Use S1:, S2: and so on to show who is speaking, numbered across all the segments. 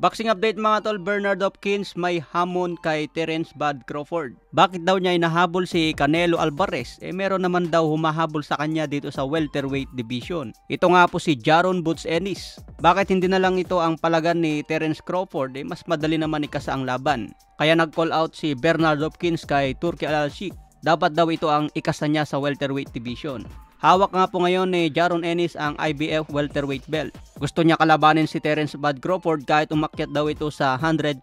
S1: Boxing update mga tol, Bernard Hopkins may hamon kay Terence Bud Crawford. Bakit daw niya inahabol si Canelo Alvarez? Meron naman daw humahabol sa kanya dito sa welterweight division. Ito nga po si Jaron Boots Ennis. Bakit hindi na lang ito ang palagan ni Terence Crawford? Mas madali naman ikasa ang laban. Kaya nag-call out si Bernard Hopkins kay Turki Al-Sheikh. Dapat daw ito ang ikasa niya sa welterweight division. Hawak nga po ngayon ni Jaron Ennis ang IBF welterweight belt. Gusto niya kalabanin si Terence Bud Crawford kahit umakyat daw ito sa 154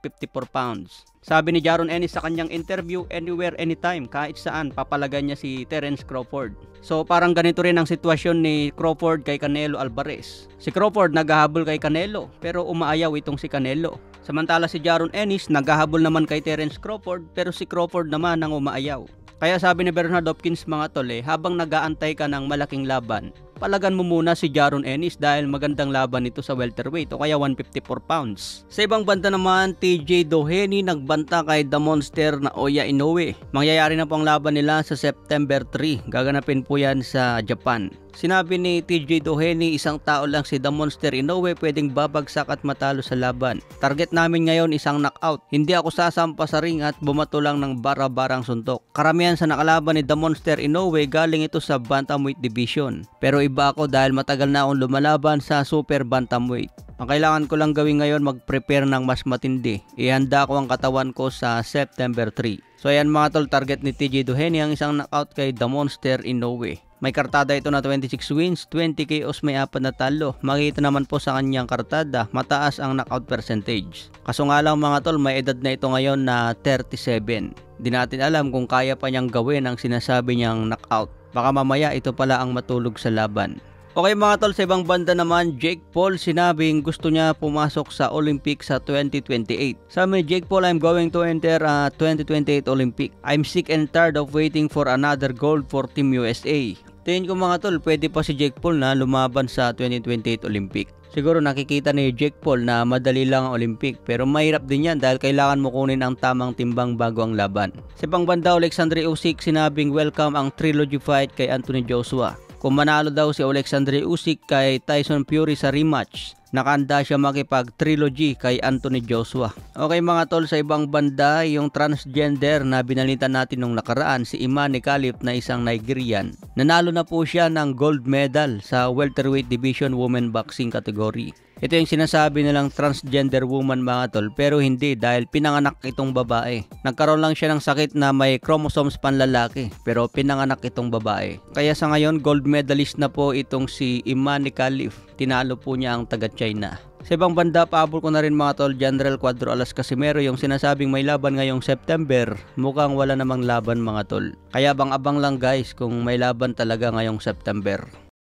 S1: pounds. Sabi ni Jaron Ennis sa kanyang interview, anywhere, anytime, kahit saan papalagan niya si Terence Crawford. So parang ganito rin ang sitwasyon ni Crawford kay Canelo Alvarez. Si Crawford naghahabol kay Canelo pero umaayaw itong si Canelo. Samantala si Jaron Ennis naghahabol naman kay Terence Crawford pero si Crawford naman ang umaayaw. Kaya sabi ni Bernard Hopkins mga tol, habang nag-aantay ka ng malaking laban, palagan mo muna si Jaron Ennis dahil magandang laban ito sa welterweight o kaya 154 pounds. Sa ibang banda naman, TJ Doheny nagbanta kay The Monster na Oya Inoue. Mangyayari na po ang laban nila sa September 3. Gaganapin po yan sa Japan. Sinabi ni TJ Doheny, isang tao lang si The Monster Inoue, pwedeng babagsak at matalo sa laban. Target namin ngayon isang knockout. Hindi ako sasampa sa ring at bumato lang ng bara-barang suntok. Karamihan sa nakalaban ni The Monster Inoue galing ito sa bantamweight division. Pero iba ako dahil matagal na akong lumalaban sa super bantamweight. Ang kailangan ko lang gawin ngayon, mag-prepare ng mas matindi. Ihanda ko ang katawan ko sa September 3. So ayan mga tol, target ni TJ Doheny ang isang knockout kay The Monster Inoue. May kartada ito na 26 wins, 20 KOs, may 4 na talo. Makita naman po sa kanyang kartada, mataas ang knockout percentage. Kaso nga lang mga tol, may edad na ito ngayon na 37. Di natin alam kung kaya pa niyang gawin ang sinasabi niyang knockout. Baka mamaya ito pala ang matulog sa laban. Okay mga tol, sa ibang banda naman, Jake Paul sinabing gusto niya pumasok sa Olympic sa 2028. Sabi ni Jake Paul, I'm going to enter 2028 Olympic. I'm sick and tired of waiting for another gold for Team USA. Tingin ko mga tol, pwede pa si Jake Paul na lumaban sa 2028 Olympic. Siguro nakikita ni Jake Paul na madali lang ang Olympic pero mahirap din yan dahil kailangan mo kunin ang tamang timbang bago ang laban. Sa ibang banda, Alexander Usyk sinabing welcome ang trilogy fight kay Anthony Joshua. Kung manalo daw si Alexander Usyk kay Tyson Fury sa rematch, nakahanda siya makipag-trilogy kay Anthony Joshua. Okay mga tol, sa ibang banda, yung transgender na binalitan natin nung nakaraan, si Imane Khalif na isang Nigerian. Nanalo na po siya ng gold medal sa welterweight division women boxing category. Ito yung sinasabi nilang transgender woman mga tol, pero hindi dahil pinanganak itong babae. Nagkaroon lang siya ng sakit na may chromosomes panlalaki, pero pinanganak itong babae. Kaya sa ngayon, gold medalist na po itong si Imane Khalif. Tinalo po niya ang taga-China. Sa ibang banda, paabol ko na rin mga tol, General Cuadro Alas Casimero, yung sinasabing may laban ngayong September, mukhang wala namang laban mga tol. Kaya abang-abang lang guys kung may laban talaga ngayong September.